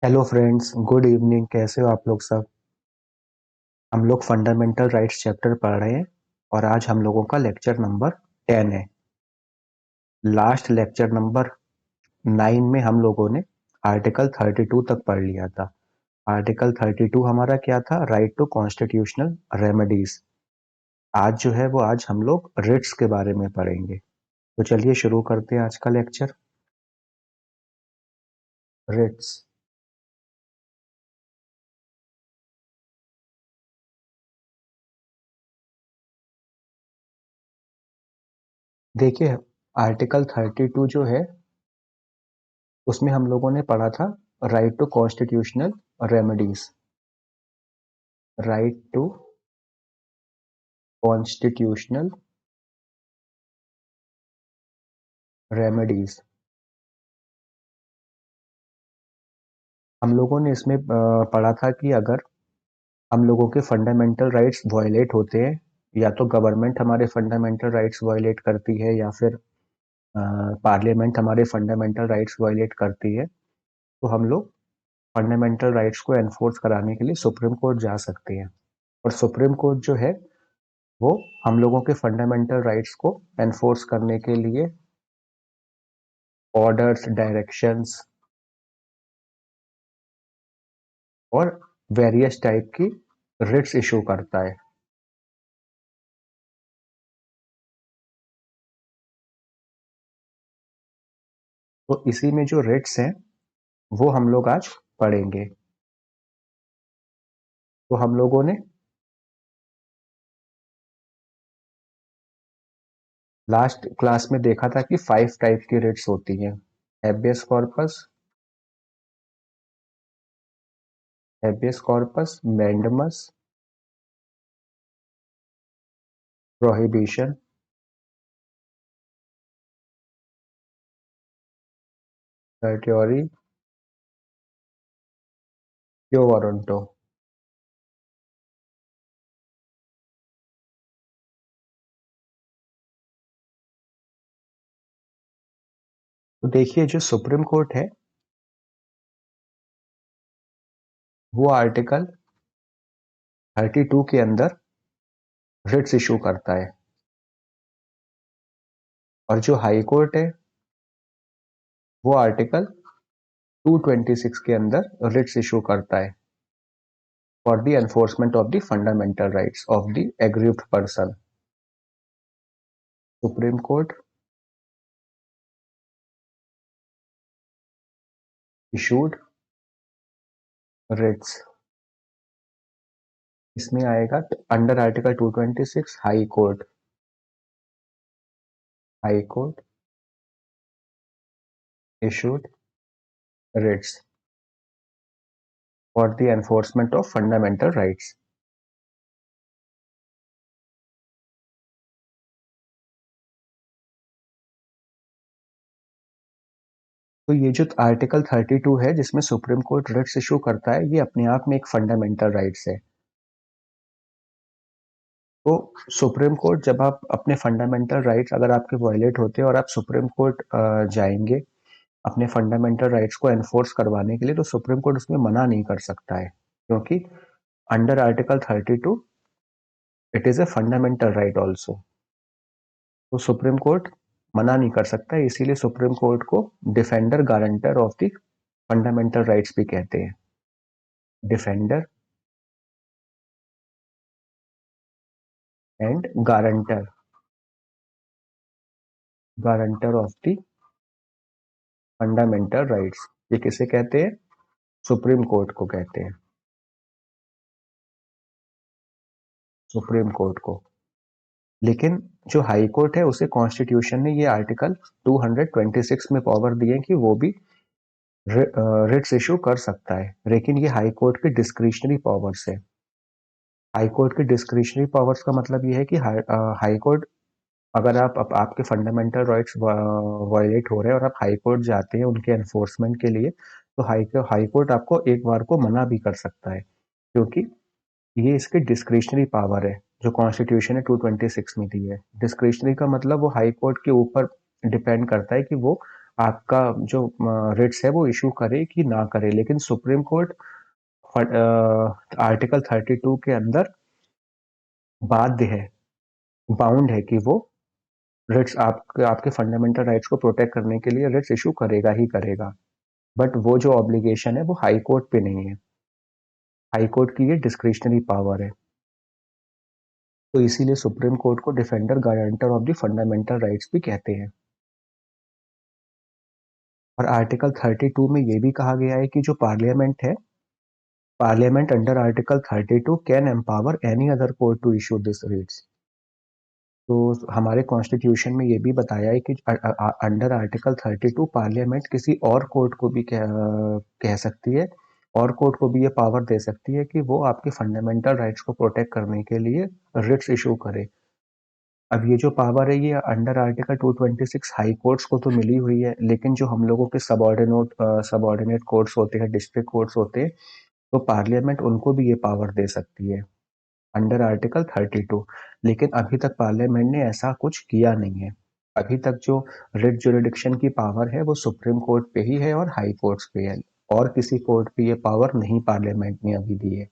Hello friends, good evening. कैसे हो आप लोग सब? हम लोग फंडामेंटल राइट्स चैप्टर पढ़ रहे हैं और आज हम लोगों का लेक्चर नंबर 10 है। लास्ट लेक्चर नंबर 9 में हम लोगों ने आर्टिकल 32 तक पढ़ लिया था। आर्टिकल 32 हमारा क्या था? Right to constitutional remedies. आज जो है वो आज हम लोग रिट्स के बारे में पढ़ेंगे। तो चलिए शुरू करते हैं आज का लेक्चर। रिट्स। देखिए, आर्टिकल 32 जो है उसमें हम लोगों ने पढ़ा था right to constitutional remedies. Right to constitutional remedies. हम लोगों ने इसमें पढ़ा था कि अगर हम लोगों के फंडामेंटल राइट्स वायलेट होते हैं, या तो गवर्नमेंट हमारे फंडामेंटल राइट्स वायलेट करती है या फिर पार्लियामेंट हमारे फंडामेंटल राइट्स वायलेट करती है, तो हम लोग फंडामेंटल राइट्स को एनफोर्स कराने के लिए सुप्रीम कोर्ट जा सकते हैं। और सुप्रीम कोर्ट जो है वो हम लोगों के फंडामेंटल राइट्स को एनफोर्स करने के लिए ऑर्डर्स, डायरेक्शंस और वेरियस टाइप की रिट्स इशू करता है। तो इसी में जो रिट्स हैं वो हम लोग आज पढ़ेंगे। तो हम लोगों ने लास्ट क्लास में देखा था कि 5 टाइप की रिट्स होती हैं। Habeas corpus, mandamus, prohibition, certiorari, quo warranto. तो देखिए, जो सुप्रीम कोर्ट है वो आर्टिकल 32 के अंदर रिट्स इशू करता है, और जो हाई कोर्ट है वो आर्टिकल 226 के अंदर रिट्स इशू करता है for the enforcement of the fundamental rights of the aggrieved person. Supreme court issued writs. इसमें आएगा under article 226 high court issued writs for the enforcement of fundamental rights. तो ये जो आर्टिकल 32 है जिसमें सुप्रीम कोर्ट रिट्स इशू करता है, ये अपने आप में एक फंडामेंटल राइट्स है। तो सुप्रीम कोर्ट, जब आप अपने फंडामेंटल राइट्स अगर आपके वायलेट होते हैं और आप सुप्रीम कोर्ट जाएंगे अपने फंडामेंटल राइट्स को एनफोर्स करवाने के लिए, तो सुप्रीम कोर्ट उसमें मना नहीं कर सकता है, क्योंकि under article 32 it is a fundamental right also. तो सुप्रीम कोर्ट मना नहीं कर सकता है, इसीलिए सुप्रीम कोर्ट को defender guarantor of the fundamental rights भी कहते हैं। Defender and guarantor of the fundamental rights, ये किसे कहते हैं? सुप्रीम कोर्ट को कहते हैं। सुप्रीम कोर्ट को। लेकिन जो हाई कोर्ट है उसे कॉन्स्टिट्यूशन ने ये आर्टिकल 226 में पावर दी है कि वो भी रिट्स इशू कर सकता है, लेकिन ये हाई कोर्ट की डिस्क्रिशनरी पावर्स है। हाई कोर्ट की डिस्क्रिशनरी पावर्स का मतलब ये है कि हाई कोर्ट, अगर आपके फंडामेंटल राइट्स वायलेट हो रहे हैं और आप हाई कोर्ट जाते हैं उनके एनफोर्समेंट के लिए, तो हाई कोर्ट आपको एक बार को मना भी कर सकता है, क्योंकि ये इसकी डिस्क्रिशनरी पावर है जो कॉन्स्टिट्यूशन ने 226 में दी है। डिस्क्रिशनरी का मतलब वो हाई कोर्ट के ऊपर डिपेंड करता है कि वो आपका जो रिट्स है वो इशू करे कि ना करे, लेकिन सुप्रीम कोर्ट आर्टिकल 32 के अंदर बाध्य है, बाउंड है कि वो रिट्स आपके फंडामेंटल राइट्स को प्रोटेक्ट करने के लिए रिट्स इशू करेगा ही करेगा। बट वो जो ऑब्लिगेशन है वो हाई कोर्ट पे नहीं है, हाई कोर्ट की ये डिस्क्रिशनरी पावर है। तो इसीलिए सुप्रीम कोर्ट को defender guarantor of the fundamental rights भी कहते हैं। और आर्टिकल 32 में ये भी कहा गया है कि जो पार्लियामेंट है, parliament under article 32 can empower any other court to issue this writs. तो हमारे कॉन्स्टिट्यूशन में ये भी बताया है कि अंडर आर्टिकल 32 पार्लियामेंट किसी और कोर्ट को भी कह सकती है, और कोर्ट को भी ये पावर दे सकती है कि वो आपके फंडामेंटल राइट्स को प्रोटेक्ट करने के लिए रिट्स इशू करे। अब ये जो पावर है ये अंडर आर्टिकल 226 हाई कोर्ट्स को तो मिली हुई है, लेकिन जो हम लोगों के सबऑर्डिनेट कोर्ट्स होते हैं, डिस्ट्रिक्ट कोर्ट्स होते हैं, तो पार्लियामेंट उनको भी ये पावर दे सकती है अंडर आर्टिकल 32। लेकिन अभी तक पार्लियामेंट ने ऐसा कुछ किया नहीं है। अभी तक जो रिट जुरिडिक्शन की पावर है वो सुप्रीम कोर्ट पे ही है और हाई कोर्ट्स पे है, और किसी कोर्ट पे ये पावर नहीं पार्लियामेंट ने अभी दी है।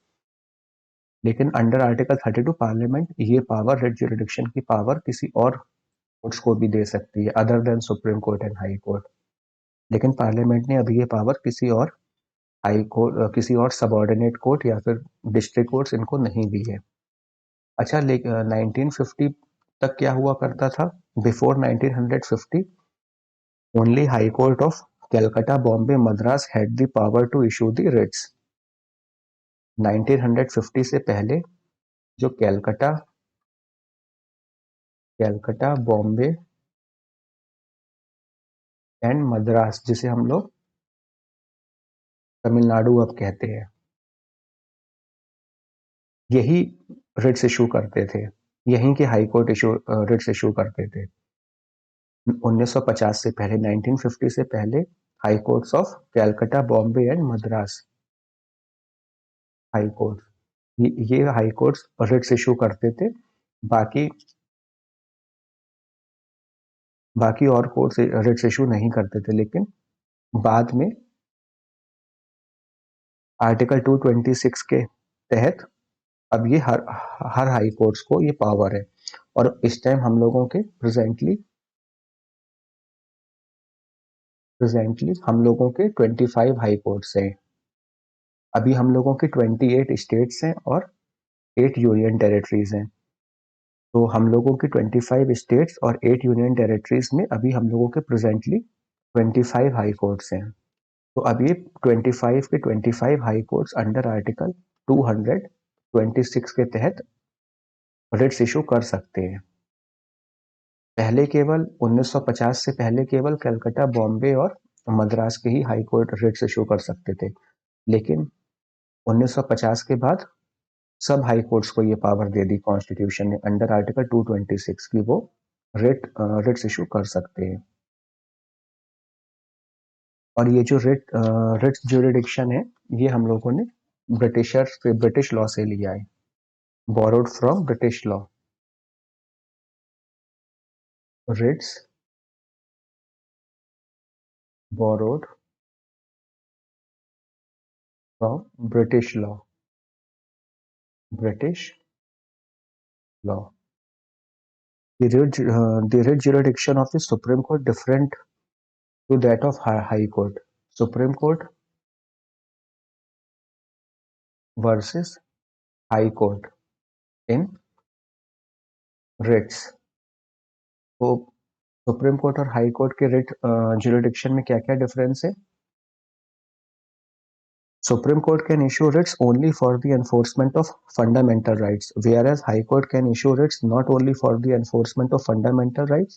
लेकिन अंडर आर्टिकल 32 पार्लियामेंट ये पावर, रिट जुरिडिक्शन की पावर, किसी और कोर्ट्स को भी दे सकती है other than supreme court and high court. लेकिन पार्लियामेंट ने अभी ये पावर किसी और हाई कोर्ट, किसी और सबऑर्डिनेट कोर्ट या फिर डिस्ट्रिक्ट कोर्ट्स इनको नहीं दी है। अच्छा, 1950 तक क्या हुआ करता था? Before 1950 only high court of Calcutta, Bombay, Madras had the power to issue the writs. 1950 से पहले जो कैलकाटा, बॉम्बे एंड मद्रास, जिसे हम लोग तमिलनाडु अब कहते हैं, यही रिट्स इशू करते थे। यहीं के हाई कोर्ट रिट्स इशू करते थे। 1950 से पहले, 1950 से पहले high courts of Calcutta, Bombay and Madras high court, ये हाई कोर्ट्स रिट्स इशू करते थे। बाकी बाकी और कोर्ट्स रिट्स इशू नहीं करते थे। लेकिन बाद में आर्टिकल 226 के तहत अब ये हर हाई कोर्ट्स को ये पावर है। और इस टाइम हम लोगों के प्रेजेंटली हम लोगों के 25 हाई कोर्ट्स हैं। अभी हम लोगों के 28 स्टेट्स हैं और 8 यूनियन टेरिटरीज हैं। तो हम लोगों की 25 स्टेट्स और 8 यूनियन टेरिटरीज में अभी हम लोगों के प्रेजेंटली 25 हाई कोर्ट्स हैं। तो अब ये 25 के 25 हाई कोर्ट्स अंडर आर्टिकल 226 के तहत रिट्स इशू कर सकते हैं। पहले केवल 1950 से पहले केवल कलकत्ता, बॉम्बे और मद्रास के ही हाई कोर्ट रिट्स इशू कर सकते थे। लेकिन 1950 के बाद सब हाई कोर्ट्स को ये पावर दे दी कॉन्स्टिट्यूशन ने अंडर आर्टिकल 226 की वो रिट्स इशू कर सकते हैं। और ये जो रिट्स ज्यूरिडिक्शन है ये हम लोगों ने ब्रिटिश लॉ से लिया है, borrowed from British law. Writs borrowed from British law. The writ jurisdiction of the Supreme Court different to that of High Court. Supreme Court versus High Court in writs. तो supreme court और high court के writ jurisdiction में क्या क्या difference है? Supreme Court can issue writs only for the enforcement of fundamental rights, whereas High Court can issue writs not only for the enforcement of fundamental rights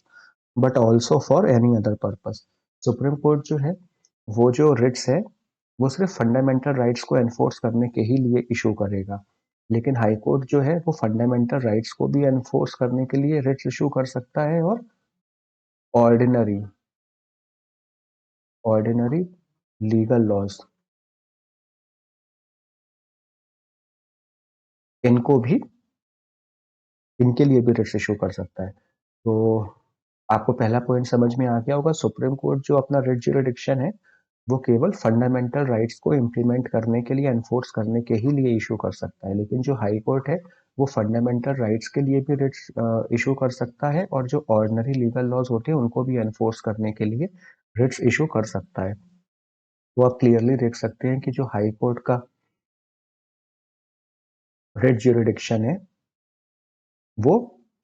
but also for any other purpose. Supreme court जो है वो जो Ritz है वो सिर्फ fundamental rights को enforce करने के ही लिए इशू करेगा। लेकिन हाई कोर्ट जो है वो फंडामेंटल राइट्स को भी एनफोर्स करने के लिए रिट्स इशू कर सकता है, और ऑर्डिनरी ऑर्डिनरी लीगल लॉज इनको भी इनके लिए भी रिट्स इशू कर सकता है। तो आपको पहला पॉइंट समझ में आ गया होगा। सुप्रीम कोर्ट जो अपना रिट ज्यूरिडिक्शन है वो केवल फंडामेंटल राइट्स को इम्प्लीमेंट करने के लिए, एनफोर्स करने के ही लिए इशू कर सकता है, लेकिन जो हाई कोर्ट है वो फंडामेंटल राइट्स के लिए भी रिट्स इशू कर सकता है और जो ऑर्डिनरी लीगल लॉज होते हैं उनको भी एनफोर्स करने के लिए रिट्स इशू कर सकता है। तो आप क्लियरली देख सकते हैं कि जो हाई कोर्ट का रिट ज्यूरिडिक्शन है वो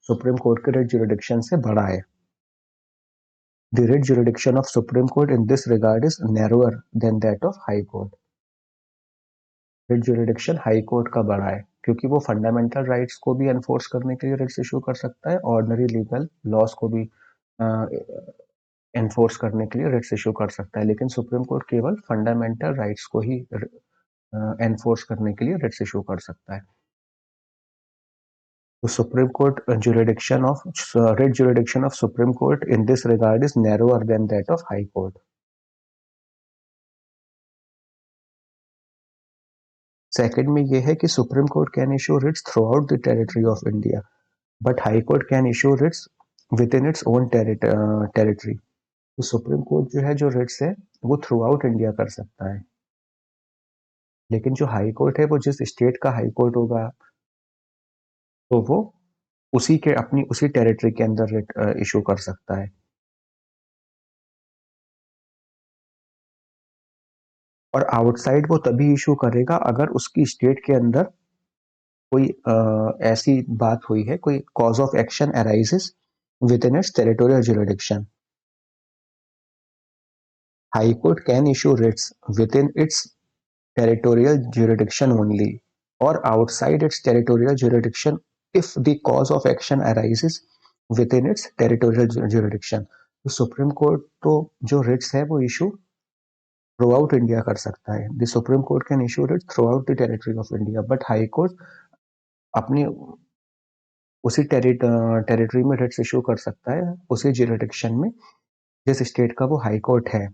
सुप्रीम कोर्ट के रिट ज्यूरिडिक्शन से बड़ा है। The writ jurisdiction of Supreme Court in this regard is narrower than that of High Court. Writ jurisdiction high court का बड़ा है क्योंकि वो फंडामेंटल राइट्स को भी एनफोर्स करने के लिए रिट्स इशू कर सकता है, ऑर्डिनरी लीगल लॉस को भी एनफोर्स करने के लिए रिट्स इशू कर सकता है, लेकिन सुप्रीम कोर्ट केवल फंडामेंटल राइट्स को ही एनफोर्स करने के लिए रिट्स इशू कर सकता है। तो supreme court jurisdiction of writ jurisdiction of Supreme Court in this regard is narrower than that of High Court. Second में ये है कि supreme court can issue Ritz through out the territory of India, but high court can issue Ritz with in its own territory. तो supreme court जो है, जो Ritz है वो थ्रू आउट इंडिया कर सकता है, लेकिन जो हाई कोर्ट है वो जिस स्टेट का हाई कोर्ट होगा तो वो उसी के अपनी उसी टेरिटरी के अंदर रिट इशू कर सकता है। और आउटसाइड वो तभी इशू करेगा अगर उसकी स्टेट के अंदर कोई ऐसी बात हुई है, कोई cause of action arises with in its territorial jurisdiction. High court can issue Ritz with in its territorial jurisdiction only or outside its territorial jurisdiction if the cause of action arises within its territorial jurisdiction। तो supreme court तो जो Ritz है वो issue through out India कर सकता है। The supreme court can issue Ritz through out the territory of India, but high court अपनी उसी टेरिटरी में रिट्स इशू कर सकता है, उसी जुरिडिक्शन में जिस स्टेट का वो हाई कोर्ट है,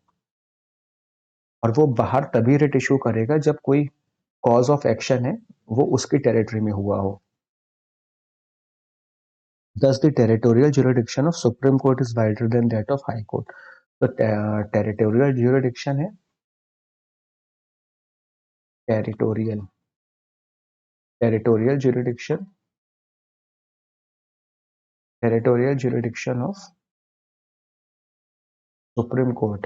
और वो बाहर तभी रिट इशू करेगा जब कोई कॉज ऑफ एक्शन है वो उसकी टेरिटरी में हुआ हो। Thus, the territorial jurisdiction of Supreme Court is wider than that of High Court. तो टेरिटोरियल jurisdiction है territorial territorial jurisdiction territorial jurisdiction of Supreme Court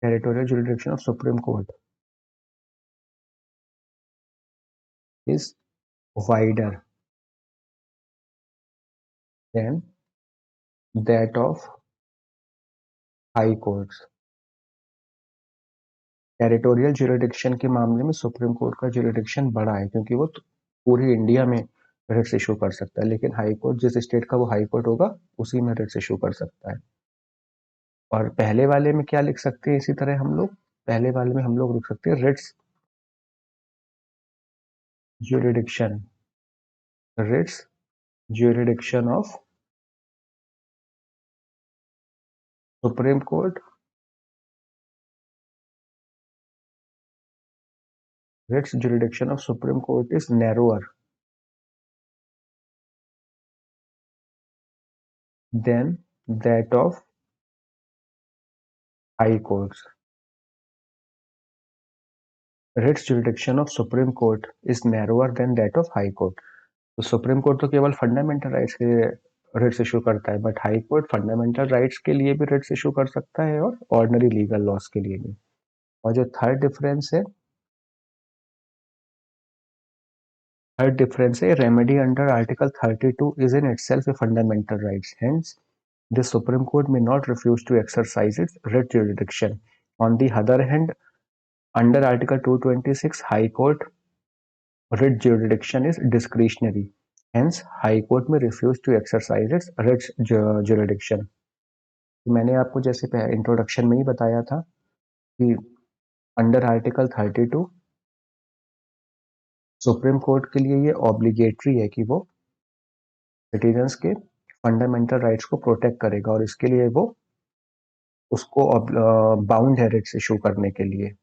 territorial jurisdiction of Supreme Court is wider than that of High Courts। Territorial jurisdiction के मामले में supreme court का jurisdiction बड़ा है क्योंकि वो पूरी इंडिया में रिट्स इशू कर सकता है, लेकिन हाई कोर्ट जिस स्टेट का वो हाई कोर्ट होगा उसी में रिट्स इशू कर सकता है। और पहले वाले में क्या लिख सकते हैं, इसी तरह हम लोग पहले वाले में हम लोग लिख सकते हैं writs jurisdiction writs jurisdiction of Supreme Court writs jurisdiction of Supreme Court is narrower than that of High Courts। Writs jurisdiction of Supreme Court is narrower than that of High Court। तो supreme court तो केवल fundamental rights के लिए Ritz issue करता है, but high court fundamental rights के लिए भी रिट्स इशू कर सकता है और ऑर्डिनरी लीगल लॉस के लिए भी। और जो थर्ड डिफरेंस है remedy under article 32 is in itself a fundamental rights, hence the Supreme Court may not refuse to exercise its writ jurisdiction। On the other hand, under Article 226, High Court writ jurisdiction is discretionary, hence High Court may refuse to exercise its writ jurisdiction। मैंने आपको जैसे introduction में ही बताया था कि under article 32 supreme court के लिए ये ऑब्लिगेटरी है कि वो सिटीजन्स के फंडामेंटल राइट्स को प्रोटेक्ट करेगा, और इसके लिए वो उसको बाउंड है रिट्स इशू करने के लिए।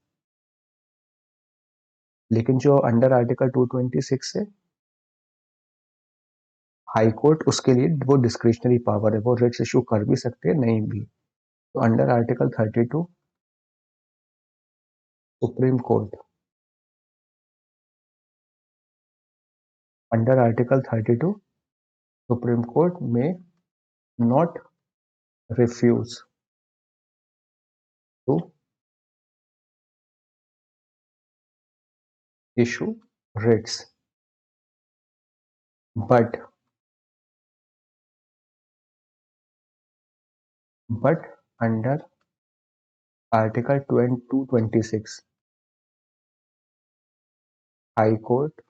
लेकिन जो अंडर आर्टिकल 226 है हाई कोर्ट उसके लिए वो डिस्क्रिशनरी पावर है, वो रिट्स इशू कर भी सकते हैं, नहीं भी। तो under article 32 supreme court, under article 32 supreme court में not refuse to issue writs but under article 226 high court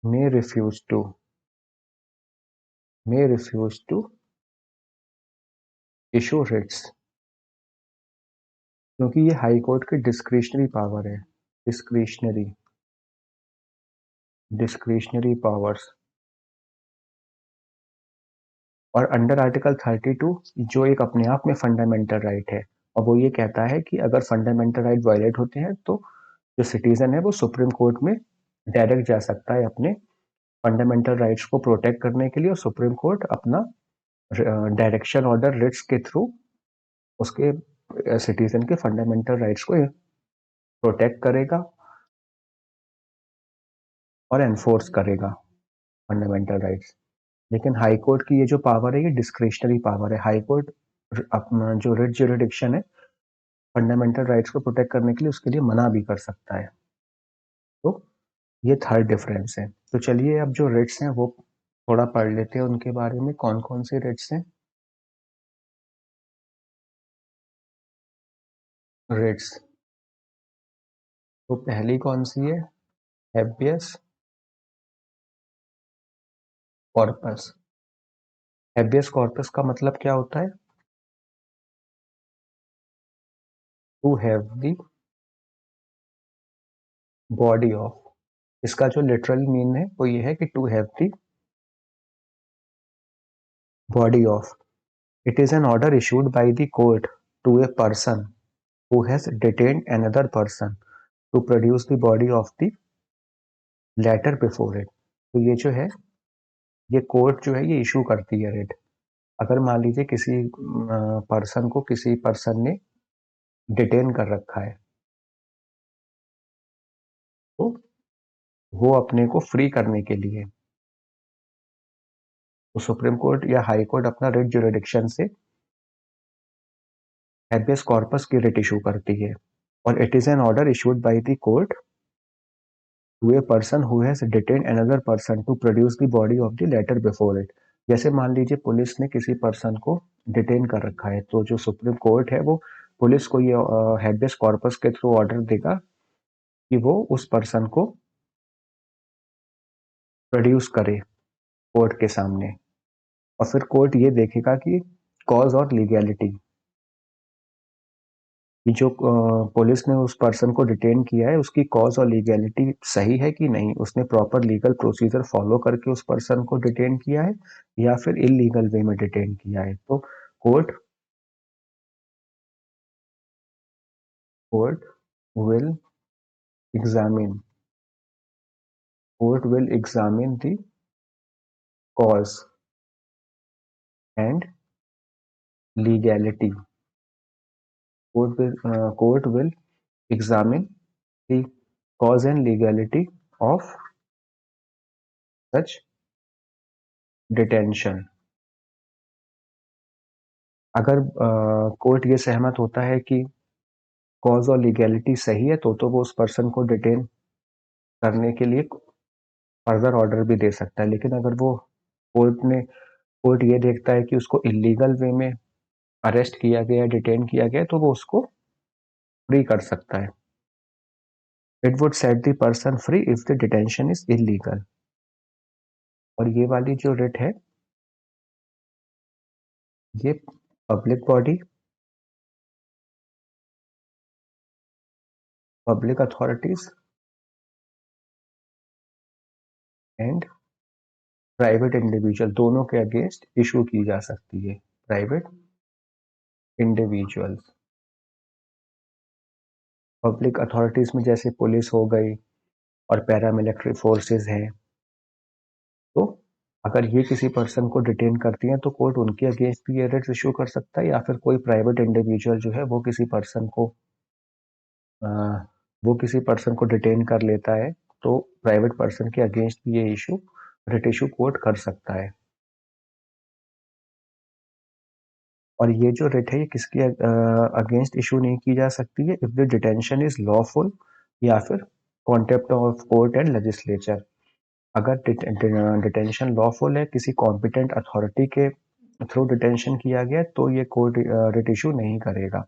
may refuse to issue writs, क्योंकि ये हाई कोर्ट की डिस्क्रिशनरी पावर है, डिस्क्रिशनरी पावर्स। और अंडर आर्टिकल 32 जो एक अपने आप में फंडामेंटल राइट है, और वो ये कहता है कि अगर फंडामेंटल राइट वायलेट होते हैं तो जो सिटीजन है वो सुप्रीम कोर्ट में डायरेक्ट जा सकता है अपने फंडामेंटल राइट्स को प्रोटेक्ट करने के लिए, और सुप्रीम कोर्ट अपना डायरेक्शन ऑर्डर रिट्स के थ्रू उसके सिटीजन के फंडामेंटल राइट्स को प्रोटेक्ट करेगा और एनफोर्स करेगा फंडामेंटल राइट्स। लेकिन हाई कोर्ट की ये जो पावर है ये डिस्क्रिशनरी पावर है। हाई कोर्ट अपना जो रिट ज्यूरिडिक्शन है फंडामेंटल राइट्स को प्रोटेक्ट करने के लिए उसके लिए मना भी कर सकता है। तो ये थर्ड डिफरेंस है। तो चलिए अब जो रिट्स हैं वो थोड़ा पढ़ लेते हैं, उनके बारे में कौन कौन से रिट्स हैं। रिट्स, तो पहली कौन सी है, हैबियस कॉर्पस। हैबियस कॉर्पस का मतलब क्या होता है, to have the body of, इसका जो लिटरल मीन है वो ये है कि to have the body of. It is an order issued by the court to a person who has detained another person to produce the body of the latter before it। तो ये जो है ये कोर्ट जो है ये issue करती है रिट। अगर मान लीजिए किसी पर्सन को किसी पर्सन ने डिटेन कर रखा है तो वो अपने को फ्री करने के लिए तो सुप्रीम कोर्ट या हाई कोर्ट अपना रिट ज्यूरिडिक्शन से हैबियस कॉर्पस की रिट इशू करती है। और it is an order issued by the court to a person who has detained another person to produce the body of the latter before it। जैसे मान लीजिए police ने किसी पर्सन को डिटेन कर रखा है तो जो सुप्रीम कोर्ट है वो पुलिस को ये हैबियस कॉर्पस के थ्रू ऑर्डर देगा कि वो उस पर्सन को प्रोड्यूस करे कोर्ट के सामने। और फिर कोर्ट ये देखेगा कि कॉज और लीगैलिटी, कि जो पुलिस ने उस पर्सन को डिटेन किया है उसकी कॉज और लीगैलिटी सही है कि नहीं, उसने प्रॉपर लीगल प्रोसीजर फॉलो करके उस पर्सन को डिटेन किया है या फिर इलीगल वे में डिटेन किया है। तो court court will examine court will examine the cause and legality court will examine the cause and legality of such detention. अगर कोर्ट ये सहमत होता है कि कॉज और लीगैलिटी सही है तो वो उस पर्सन को डिटेन करने के लिए फर्दर ऑर्डर भी दे सकता है। लेकिन अगर वो कोर्ट ये देखता है कि उसको इलीगल वे में अरेस्ट किया गया, डिटेन किया गया, तो वो उसको फ्री कर सकता है। It would set the person free if the detention is illegal. और ये वाली जो रिट है ये public body, public authorities and private individual दोनों के अगेंस्ट इशू की जा सकती है। प्राइवेट इंडिविजुअल्स, पब्लिक अथॉरिटीज में जैसे पुलिस हो गई और पैरामिलिट्री फोर्सेस हैं, अगर ये किसी पर्सन को डिटेन करती हैं तो कोर्ट उनके अगेंस्ट भी ये रिट्स इशू कर सकता है, या फिर कोई प्राइवेट इंडिविजुअल जो है वो अ, किसी पर्सन को डिटेन कर लेता है तो प्राइवेट पर्सन के अगेंस्ट भी ये रिट इशू कोर्ट कर सकता है। और ये जो रिट है ये किसके अगेंस्ट इशू नहीं की जा सकती है, if the detention is lawful या फिर contempt of court and legislature. अगर डिटेंशन लॉफुल है, किसी कॉम्पिटेंट अथॉरिटी के थ्रू डिटेंशन किया गया, तो ये कोर्ट रिट इशू नहीं करेगा।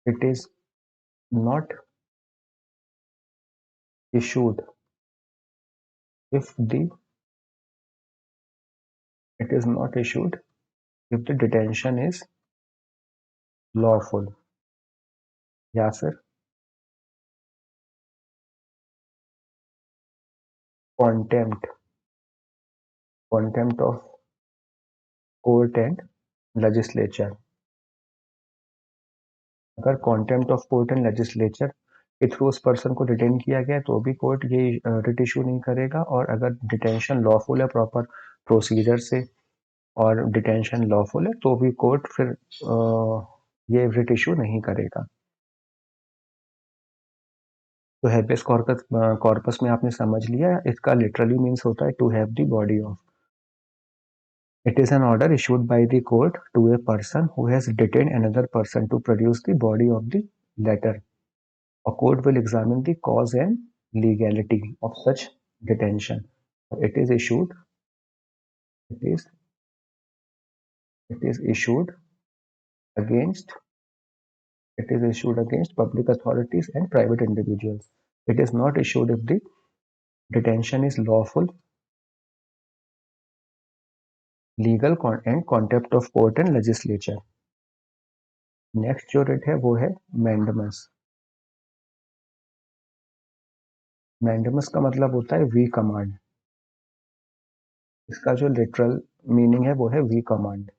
It is not issued if the it is not issued if the detention is lawful या फिर contempt contempt of court and legislature. अगर contempt of court and legislature के थ्रू उस पर्सन को detain किया गया तो भी कोर्ट ये रिट इशू नहीं करेगा, और अगर डिटेंशन लॉफुल है प्रॉपर प्रोसीजर से और डिटेंशन लॉफुल है तो भी कोर्ट फिर ये रिट इशू नहीं करेगा। तो हैबेस कॉर्पस कॉर्पस में आपने समझ लिया, इसका लिटरली मीन्स होता है to have the body of. It is an order issued by the court to a person who has detain another person to produce the body of the latter. A court will examine the cause and legality of such detention. It is issued. It is it is issued against it is issued against public authorities and private individuals. It is not issued if the detention is lawful, legal and contempt of court and legislature. Next जो writ है वो है mandamus. Mandamus का मतलब होता है we command. इसका जो लिटरल मीनिंग है वो है we command.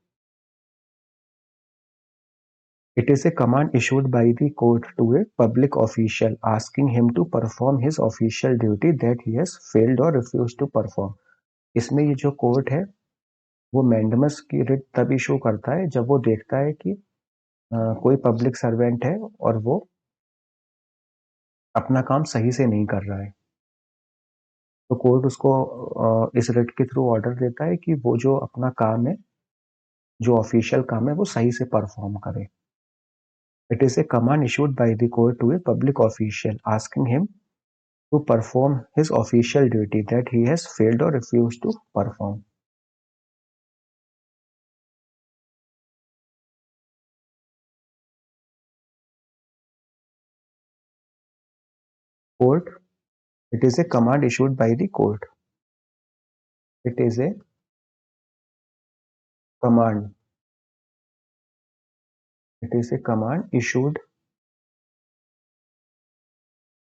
It is a command issued by the court to a public official asking him to perform his official duty that he has failed or refused to perform. इसमें ये जो court है वो mandamus की writ तब issue करता है जब वो देखता है कि कोई पब्लिक सर्वेंट है और वो अपना काम सही से नहीं कर रहा है, तो कोर्ट उसको इस रिट के थ्रू ऑर्डर देता है कि वो जो अपना काम है, जो ऑफिशियल काम है, वो सही से परफॉर्म करे। It is a command issued by the court to a public official asking him to perform his official duty that he has failed or refused to perform. Court. It is a command issued by the court. It is a command. It is a command issued.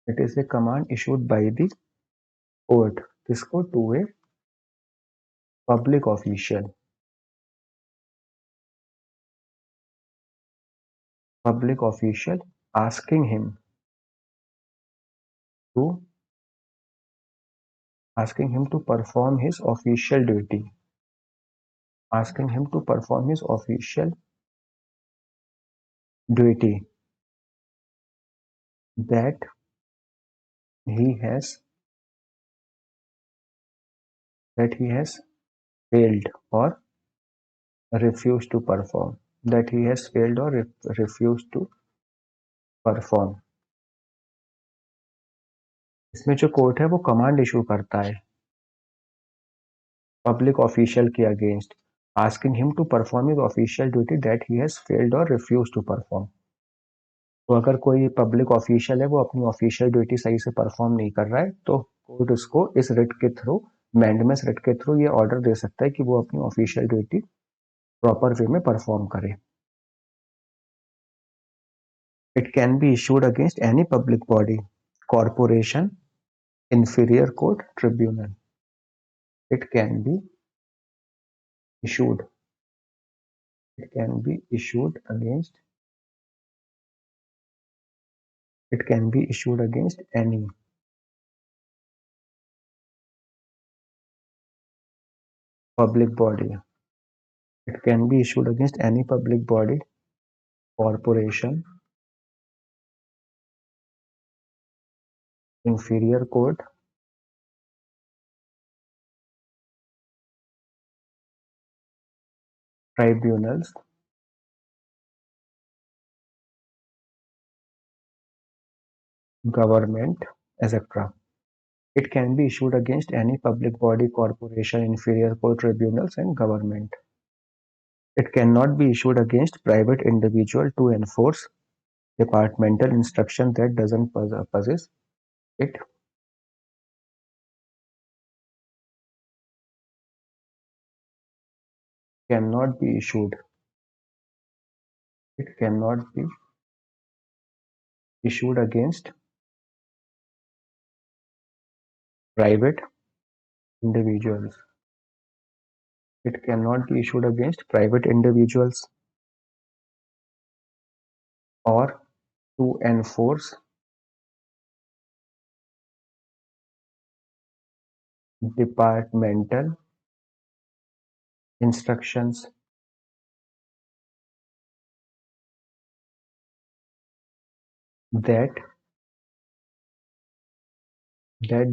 It is a command issued by the court. Kisko? To a public official. Public official asking him to perform his official duty. Asking him to perform his official duty that he has failed or refused to perform. That he has failed or refused to perform. इसमें जो court है वो command issue करता है public official के against, asking him to perform his official duty that he has failed or refuse to perform. तो अगर कोई पब्लिक ऑफिशियल है वो अपनी ऑफिशियल ड्यूटी सही से परफॉर्म नहीं कर रहा है, तो कोर्ट उसको इस रिट के थ्रू, मैंडमस रिट के थ्रू, ये ऑर्डर दे सकता है कि वो अपनी ऑफिशियल ड्यूटी प्रॉपर वे में परफॉर्म करे। It can be issued against any public body, corporation, inferior court, tribunal. It can be issued. It can be issued against. It can be issued against any public body. It can be issued against any public body, corporation, inferior court, tribunals, government, etc. It can be issued against any public body, corporation, inferior court, tribunals, and government. It cannot be issued against private individual to enforce departmental instruction that doesn't possess it. Cannot be issued. It cannot be issued against private individuals. It cannot be issued against private individuals or to enforce departmental instructions that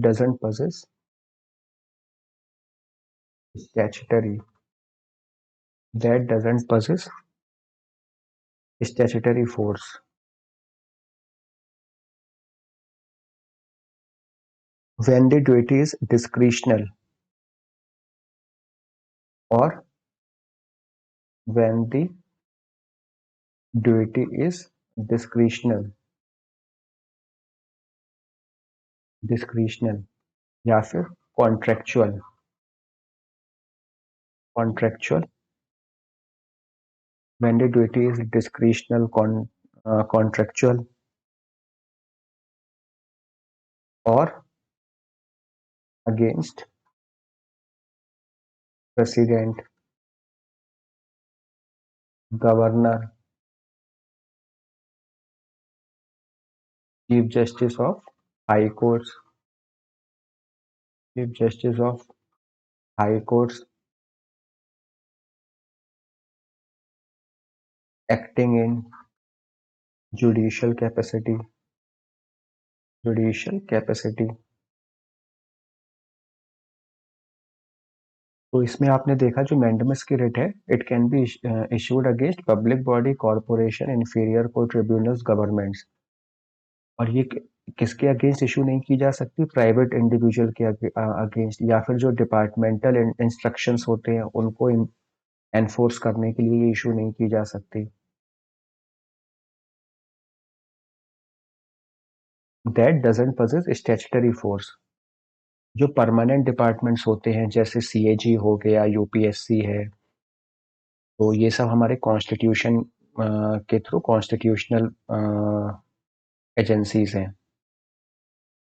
doesn't possess statutory that doesn't possess statutory force. When the duty is discretional or when the duty is discretional discretional या फिर contractual when the duty is discretional, contractual, or against president, governor, chief justice of high courts, chief justice of high courts, acting in judicial capacity, तो इसमें आपने देखा जो mandamus की writ है, it can be issued against public body, corporation, inferior court, tribunals, governments. और ये किसके अगेंस्ट इशू नहीं की जा सकती? प्राइवेट इंडिविजुअल के अगेंस्ट, या फिर जो डिपार्टमेंटल इंस्ट्रक्शंस होते हैं उनको एनफोर्स करने के लिए ये इशू नहीं की जा सकती। That doesn't possess statutory force. जो परमानेंट डिपार्टमेंट्स होते हैं जैसे सीएजी हो गया, यूपीएससी है, तो ये सब हमारे कॉन्स्टिट्यूशन के थ्रू कॉन्स्टिट्यूशनल एजेंसीज हैं,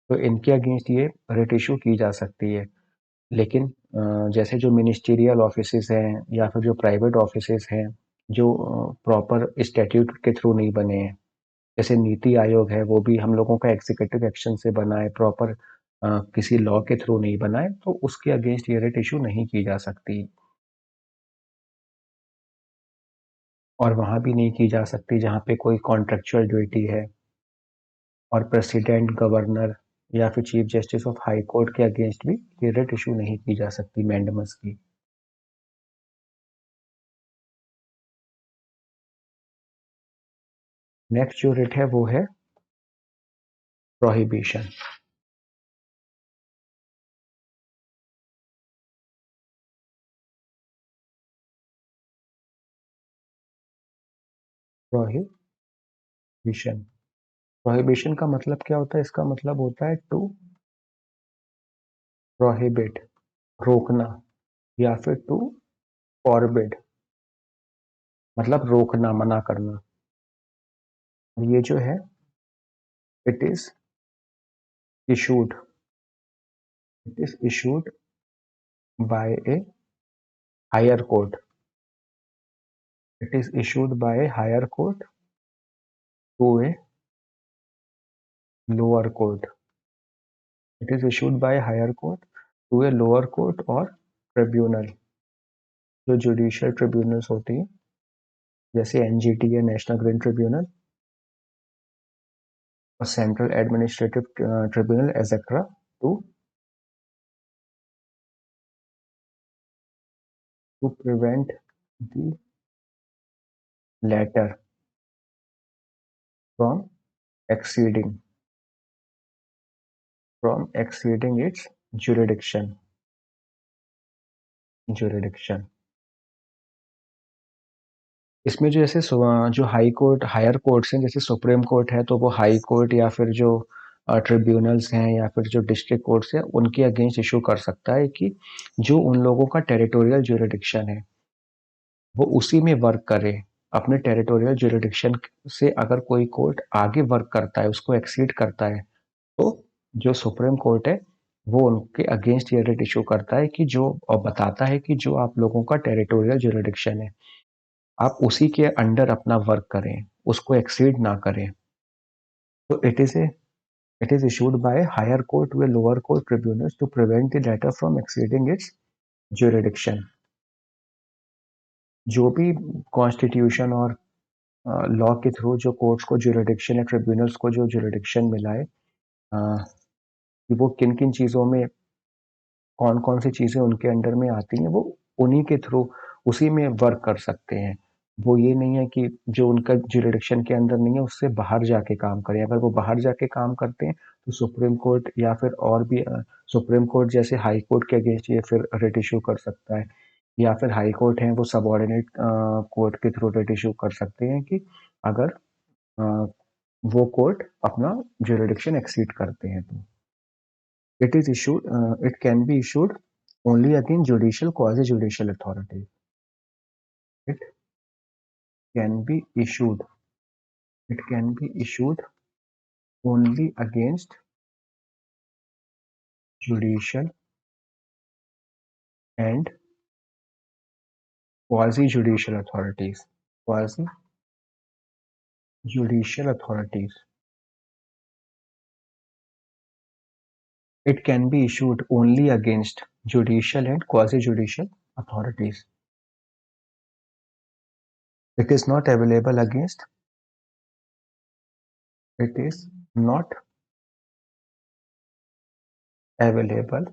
तो इनके अगेंस्ट ये रिट इशू की जा सकती है। लेकिन जैसे जो मिनिस्टीरियल ऑफिसेज हैं या फिर जो प्राइवेट ऑफिसेज हैं जो प्रॉपर स्टैट्यूट के थ्रू नहीं बने हैं, जैसे नीति आयोग है, वो भी हम लोगों का एग्जीक्यूटिव एक्शन से बना है, प्रॉपर किसी लॉ के थ्रू नहीं बना है, तो उसके अगेंस्ट ये रिट इशू नहीं की जा सकती। और वहां भी नहीं की जा सकती जहां पे कोई कॉन्ट्रेक्चुअल ड्यूटी है। और प्रेसिडेंट, गवर्नर या फिर chief justice of high court के अगेंस्ट भी ये रिट इशू नहीं की जा सकती मैंडेमस की। नेक्स्ट जो रिट है वो है प्रोहिबिशन। प्रोहिबिशन प्रोहिबिशन का मतलब क्या होता है? इसका मतलब होता है टू प्रोहिबिट, रोकना, या फिर टू फॉरबिड, मतलब रोकना, मना करना। ये जो है it is issued by a higher court. It is issued by a higher court to a lower court. It is issued by higher court to a lower court or tribunal. जो judicial tribunals होती है जैसे NGT है, national green tribunal, और central administrative tribunal etcetera, to prevent the latter from exceeding its jurisdiction. इसमें जो जैसे जो हाई कोर्ट हायर कोर्ट्स हैं, जैसे सुप्रीम कोर्ट है तो वो हाई कोर्ट या फिर जो ट्रिब्यूनल्स हैं या फिर जो डिस्ट्रिक्ट कोर्ट्स हैं उनके अगेंस्ट इशू कर सकता है कि जो उन लोगों का टेरिटोरियल ज्यूरिडिक्शन है वो उसी में वर्क करे। अपने टेरिटोरियल ज्यूरिडिक्शन से अगर कोई कोर्ट आगे वर्क करता है, उसको एक्सीड करता है, तो जो सुप्रीम कोर्ट है वो उनके अगेंस्ट ये रिट इशू करता है कि जो और बताता है कि जो आप लोगों का टेरिटोरियल ज्यूरिडिक्शन है आप उसी के अंडर अपना वर्क करें, उसको एक्सीड ना करें। तो it is issued by higher court व lower court tribunals to prevent the latter from exceeding its jurisdiction. जो भी कॉन्स्टिट्यूशन और लॉ के थ्रू जो कोर्ट्स को ज्यूरिडिक्शन या ट्रिब्यूनल्स को जो ज्यूरिडिक्शन मिला है कि वो किन किन चीज़ों में कौन कौन सी चीज़ें उनके अंडर में आती हैं वो उन्हीं के थ्रू उसी में वर्क कर सकते हैं। वो ये नहीं है कि जो उनका ज्यूरिडिक्शन के अंदर नहीं है उससे बाहर जाके काम करें। अगर वो बाहर जाके काम करते हैं तो सुप्रीम कोर्ट या फिर और भी सुप्रीम कोर्ट जैसे हाई कोर्ट के अगेंस्ट ये फिर रिट इशू कर सकता है, या फिर हाई कोर्ट है वो सबऑर्डिनेट कोर्ट के थ्रू रिट इशू कर सकते हैं कि अगर अ, वो कोर्ट अपना ज्यूरिडिक्शन एक्सीड करते हैं तो it can be issued only against judicial quasi-judicial authority. It can be issued. It can be issued only against judicial and quasi-judicial authorities. Quasi-judicial authorities. It can be issued only against judicial and quasi-judicial authorities. It is not available against. It is not available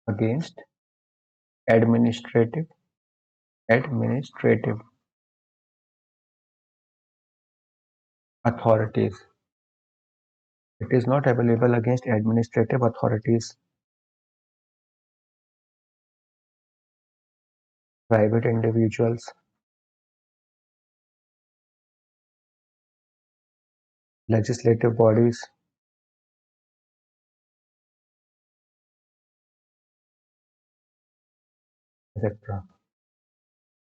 against administrative authorities. It is not available against administrative authorities, private individuals, legislative bodies, etc.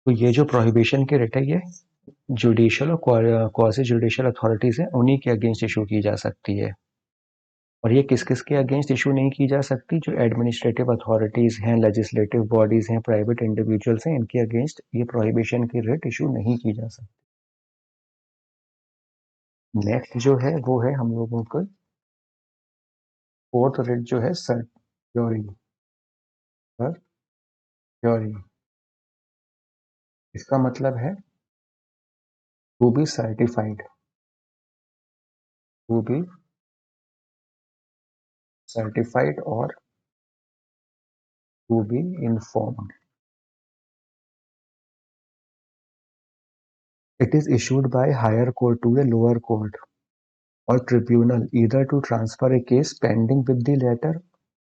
तो ये जो prohibition की writ है ये judicial और quasi judicial authorities हैं उन्हीं के अगेंस्ट इशू की जा सकती है। और ये किस किस के अगेंस्ट इशू नहीं की जा सकती? जो एडमिनिस्ट्रेटिव अथॉरिटीज हैं, लेजिस्लेटिव बॉडीज हैं, प्राइवेट इंडिविजुअल्स हैं, इनके अगेंस्ट ये प्रोहिबिशन की रिट इशू नहीं की जा सकती। नेक्स्ट जो है वो है हम लोगों को फोर्थ रिट जो है सर्ट्योरी। इसका मतलब है to be certified, to be certified और to be informed. It is issued by higher court to a lower court or tribunal either to transfer a case pending with the letter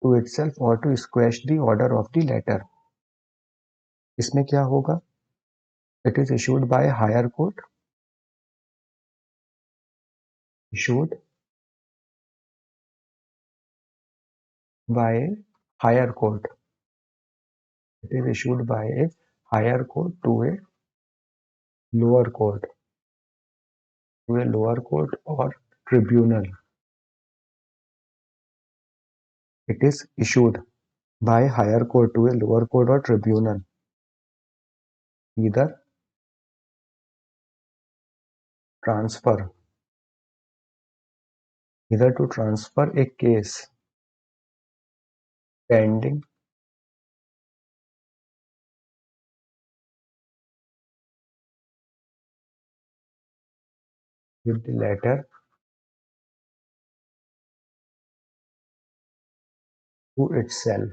to itself or to squash the order of the letter. इसमें क्या होगा? It is issued by higher court, issued by a higher court. It is issued by a higher court to a lower court, or tribunal. It is issued by higher court to a lower court or tribunal either transfer to transfer a case pending with the letter to itself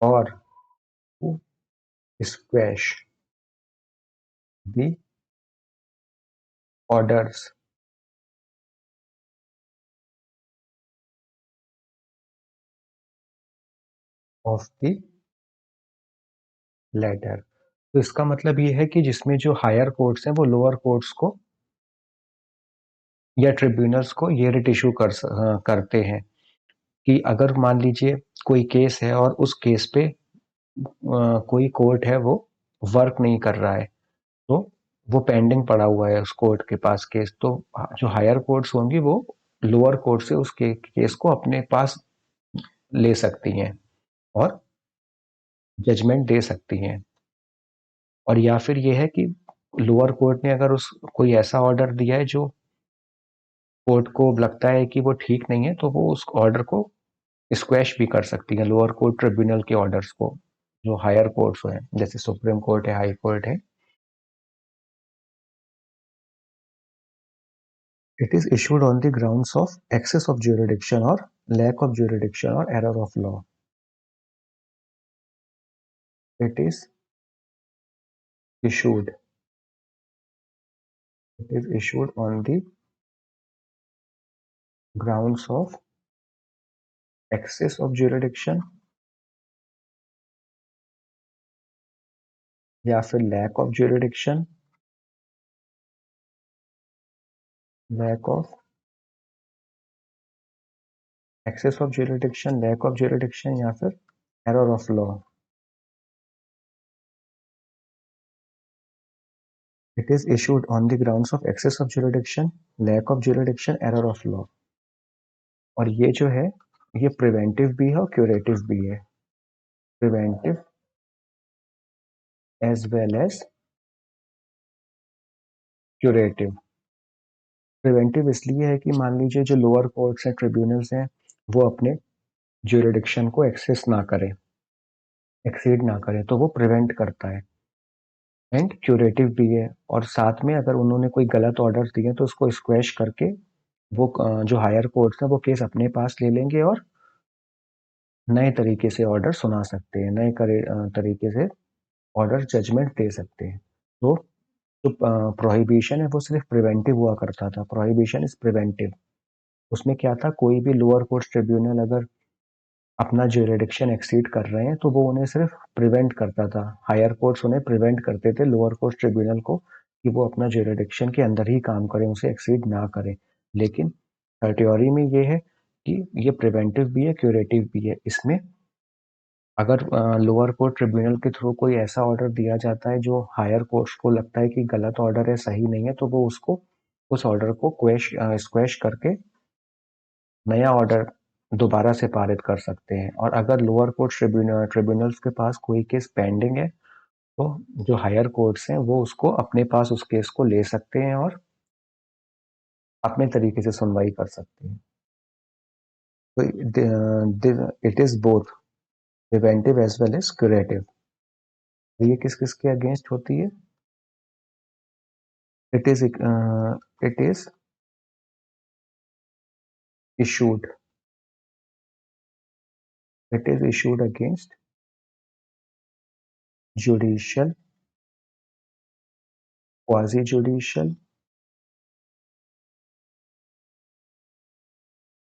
or to squash the orders of the latter. तो इसका मतलब ये है कि जिसमें जो higher courts हैं वो लोअर कोर्ट्स को या ट्रिब्यूनल्स को ये रिट इशू करते हैं कि अगर मान लीजिए कोई केस है और उस केस पे कोई कोर्ट है वो वर्क नहीं कर रहा है, तो वो पेंडिंग पड़ा हुआ है उस कोर्ट के पास केस, तो जो हायर कोर्ट्स होंगी वो लोअर कोर्ट से उस केस को अपने पास ले सकती हैं और जजमेंट दे सकती हैं। और या फिर ये है कि लोअर कोर्ट ने अगर उस कोई ऐसा ऑर्डर दिया है जो कोर्ट को लगता है कि वो ठीक नहीं है, तो वो उस ऑर्डर को स्क्वैश भी कर सकती है, लोअर कोर्ट ट्रिब्यूनल के ऑर्डर्स को, जो हायर कोर्ट्स हैं जैसे सुप्रीम कोर्ट है, हाई कोर्ट है। It is issued on the grounds of excess of jurisdiction or lack of jurisdiction or error of law. It is issued. It is issued on the grounds of excess of jurisdiction या फिर lack of jurisdiction, lack of excess of jurisdiction, lack of jurisdiction या फिर error of law. It is issued on the grounds of excess of jurisdiction, lack of jurisdiction, error of law. और ये जो है ये preventive भी है और क्यूरेटिव भी है, preventive as well as curative. Preventive इसलिए है कि मान लीजिए जो लोअर कोर्ट्स हैं, ट्रिब्यूनल्स हैं, वो अपने ज्यूरिडिक्शन को एक्सेस ना करें, एक्सीड ना करें, तो वो प्रिवेंट करता है। एंड क्यूरेटिव भी है, और साथ में अगर उन्होंने कोई गलत ऑर्डर दिए तो उसको स्क्वैश करके वो जो हायर कोर्ट्स हैं वो केस अपने पास ले लेंगे और नए तरीके से ऑर्डर सुना सकते हैं, नए तरीके से ऑर्डर जजमेंट दे सकते हैं। तो जो प्रोहिबिशन है वो सिर्फ प्रिवेंटिव हुआ करता था, प्रोहिबिशन इज प्रिवेंटिव। उसमें क्या था, कोई भी लोअर कोर्ट्स ट्रिब्यूनल अगर अपना ज्यूरिडिक्शन एक्सीड कर रहे हैं तो वो उन्हें सिर्फ प्रिवेंट करता था, हायर कोर्ट्स उन्हें प्रिवेंट करते थे लोअर कोर्ट्स ट्रिब्यूनल को कि वो अपना ज्यूरिडिक्शन के अंदर ही काम करें, उसे एक्सीड ना करें। लेकिन सर्टियोरी में ये है कि ये प्रिवेंटिव भी है, क्यूरेटिव भी है। इसमें अगर लोअर कोर्ट ट्रिब्यूनल के थ्रू कोई ऐसा ऑर्डर दिया जाता है जो हायर कोर्ट्स को लगता है कि गलत ऑर्डर है, सही नहीं है, तो वो उसको उस ऑर्डर को स्क्वैश करके नया ऑर्डर दोबारा से पारित कर सकते हैं। और अगर लोअर कोर्ट ट्रिब्यूनल्स के पास कोई केस पेंडिंग है तो जो हायर कोर्ट्स हैं वो उसको अपने पास उस केस को ले सकते हैं और अपने तरीके से सुनवाई कर सकते हैं। तो it is both preventive as well as curative. ये किस किस के अगेंस्ट होती है? It is issued it is issued against judicial, quasi judicial,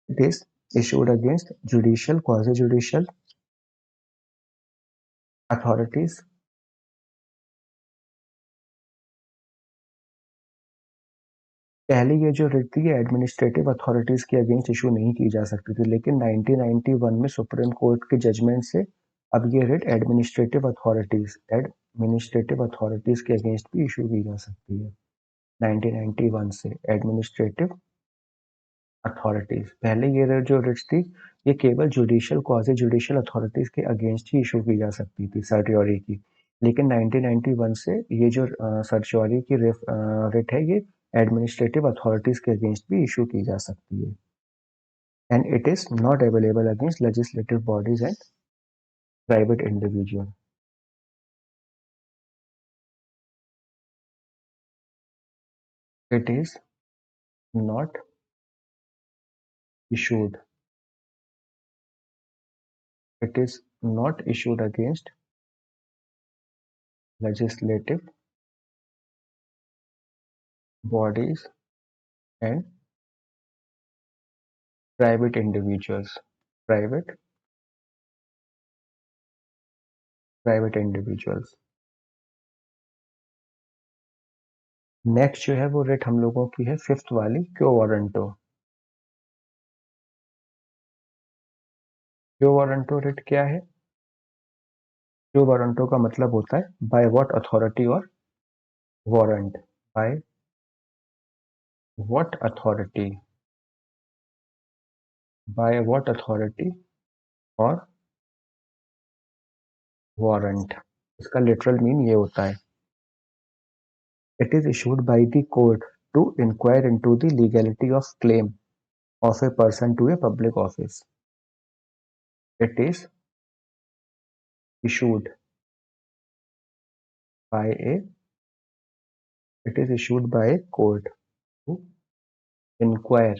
it is issued against judicial, quasi judicial authorities, पहले ये जो रिट थी एडमिनिस्ट्रेटिव अथॉरिटीज के अगेंस्ट इशू नहीं की जा सकती थी, लेकिन 1991 में सुप्रीम कोर्ट के जजमेंट से अब ये रिट एडमिनिस्ट्रेटिव अथॉरिटीज के अगेंस्ट भी इशू की जा सकती है। 1991 से एडमिनिस्ट्रेटिव अथॉरिटीज, पहले ये जो रिट्स थी ये केवल जुडिशियल, क्वाजी जुडिशियल अथॉरिटीज के अगेंस्ट ही इशू की जा सकती थी सर्टियोरी की। लेकिन 1991 से ये जो सर्टियोरी की रिट है ये एडमिनिस्ट्रेटिव अथॉरिटीज के अगेंस्ट भी इशू की जा सकती है। And it is not available against legislative bodies and private individual. it is not issued. It is not issued against legislative bodies and private individuals. Private private individuals. Next जो है वो rate हम लोगों की है फिफ्थ वाली, क्यो warranto. क्यो वारंटो रेट क्या है? क्यो वारंटो का मतलब होता है by what authority or warrant. By what authority, by what authority or warrant. इसका लिटरल मीन ये होता है, it is issued by the court to inquire into the legality of claim of a person to a public office. It is issued by a it is issued by a court to inquire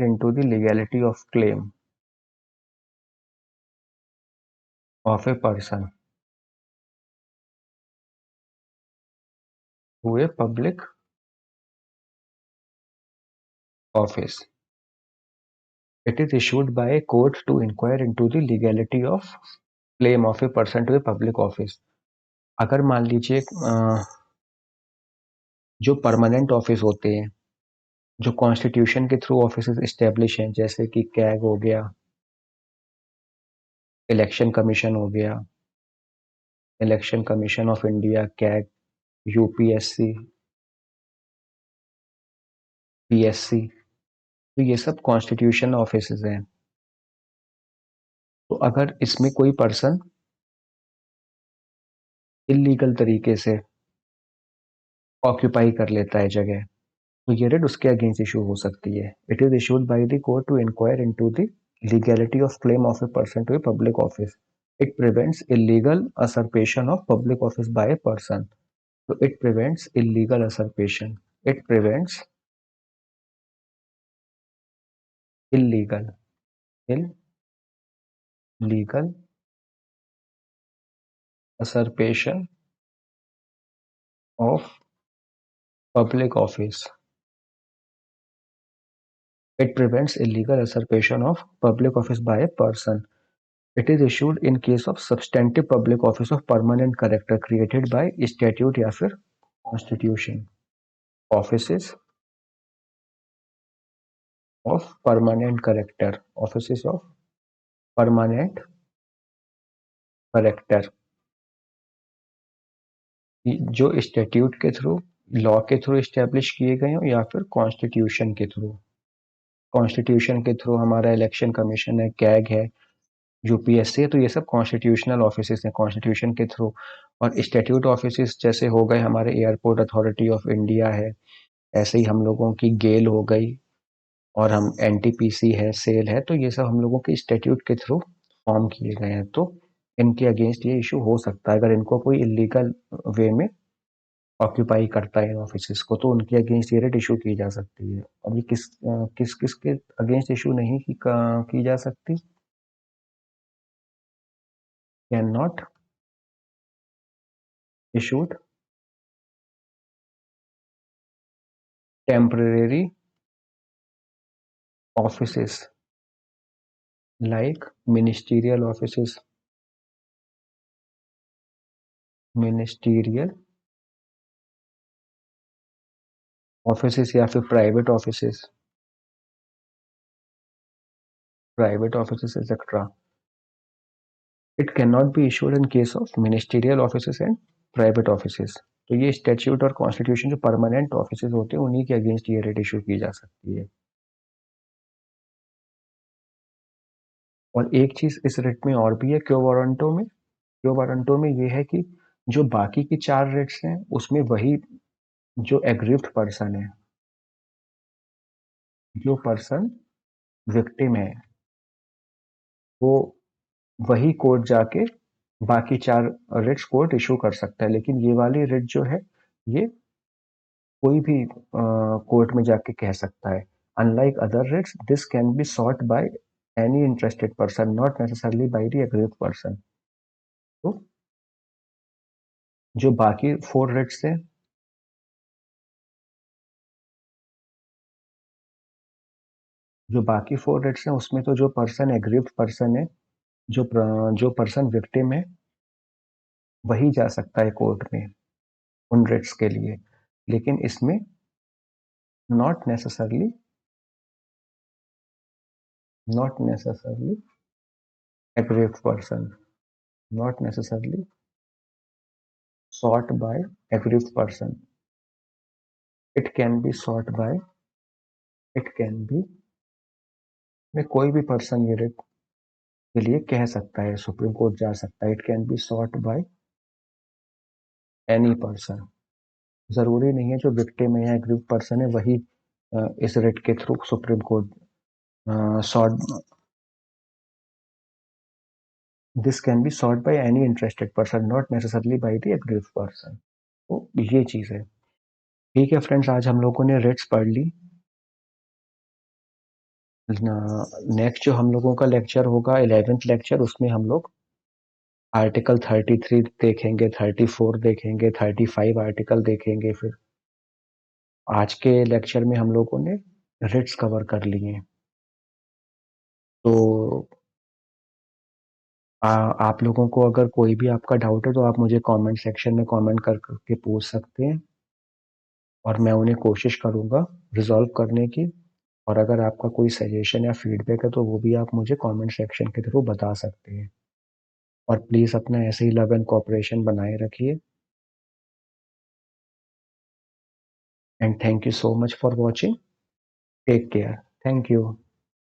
into the legality of claim of a person to a public office. It is issued by a court to inquire into the legality of claim of a person to a public office. अगर मान लीजिए जो permanent office होते हैं, जो constitution के through office establish हैं, जैसे कि कैग हो गया, इलेक्शन कमीशन हो गया, election commission of India, CAG, UPSC, PSC, तो ये सब कॉन्स्टिट्यूशन ऑफिसेज हैं। तो अगर इसमें कोई पर्सन इलीगल तरीके से ऑक्यूपाई कर लेता है जगह, तो ये रेट उसके अगेंस्ट इशू हो सकती है। It is issued by the court to inquire into the legality of claim of a person to a public office. It prevents illegal usurpation of public office by a person. तो it prevents illegal usurpation, it prevents illegal illegal usurpation of public office. It prevents illegal usurpation of public office by a person. It is issued in case of substantive public office of permanent character created by statute या फिर constitution. Offices of permanent character. Offices of permanent character जो statute के through, law के through establish किए गए हो या फिर कॉन्स्टिट्यूशन के थ्रू। कॉन्स्टिट्यूशन के थ्रू हमारा इलेक्शन कमीशन है, कैग है, यूपीएससी है, तो ये सब कॉन्स्टिट्यूशनल ऑफिसेस हैं कॉन्स्टिट्यूशन के थ्रू। और स्टैट्यूट ऑफिसेस जैसे हो गए हमारे एयरपोर्ट अथॉरिटी ऑफ इंडिया है, ऐसे ही हम लोगों की गेल हो गई, और हम एनटीपीसी है, सेल है, तो ये सब हम लोगों के स्टैट्यूट के थ्रू फॉर्म किए गए हैं। तो इनके अगेंस्ट ये इशू हो सकता है अगर इनको कोई इलीगल वे में ऑक्यूपाई करता है इन ऑफिसेस को, तो उनके अगेंस्ट ये रेट इशू की जा सकती है। अब ये किस किस के अगेंस्ट इशू नहीं की जा सकती? Can not issued temporary offices like ministerial offices, ministerial offices या फिर private offices etc. It cannot be issued in case of ministerial offices and private offices. तो ये स्टैट्यूट और कॉन्स्टिट्यूशन जो परमानेंट ऑफिसेज होते हैं उन्हीं के अगेंस्ट ये रेट इशू की जा सकती है। और एक चीज इस रेट में और भी है क्यो वारंटो में। क्यो वारंटो में ये है कि जो बाकी की 4 रेट्स हैं उसमें वही जो एग्रीव्ड पर्सन है, जो पर्सन विक्टिम है, वो वही कोर्ट जाके बाकी 4 रिट्स कोर्ट इशू कर सकता है, लेकिन ये वाली रिट जो है ये कोई भी कोर्ट में जाके कह सकता है। Unlike other writs, this can be sought by any interested person, not necessarily by the aggrieved person. तो जो बाकी 4 रिट्स है, जो बाकी 4 रिट्स हैं उसमें तो जो पर्सन एग्रीव्ड पर्सन है, जो पर्सन विक्टिम है, वही जा सकता है कोर्ट में उन रिट्स के लिए। लेकिन इसमें not necessarily not necessarily aggrieved person, not necessarily sought by aggrieved person. It can be sought by, it can be में कोई भी पर्सन ये रिट के लिए कह सकता है, सुप्रीम कोर्ट जा सकता है। It can be sought by any person, जरूरी नहीं है जो विक्टिम है या एग्रीव्ड पर्सन है वही इस रिट के through supreme court sought, this can be sought by any interested person, not necessarily by the aggrieved person. तो ये चीज है। ठीक है फ्रेंड्स, आज हम लोगों ने रिट्स पढ़ ली। नेक्स्ट जो हम लोगों का लेक्चर होगा 11th लेक्चर, उसमें हम लोग आर्टिकल 33 देखेंगे, 34 देखेंगे, 35 आर्टिकल देखेंगे। फिर आज के लेक्चर में हम लोगों ने रिट्स कवर कर लिए हैं। तो आप लोगों को अगर कोई भी आपका डाउट है तो आप मुझे कमेंट सेक्शन में कमेंट करके पूछ सकते हैं और मैं उन्हें कोशिश करूंगा रिजॉल्व करने की। और अगर आपका कोई सजेशन या फीडबैक है तो वो भी आप मुझे कमेंट सेक्शन के थ्रू बता सकते हैं। और प्लीज़ अपना ऐसे ही लव एंड कोऑपरेशन बनाए रखिए। And thank you so much for watching. Take care. Thank you.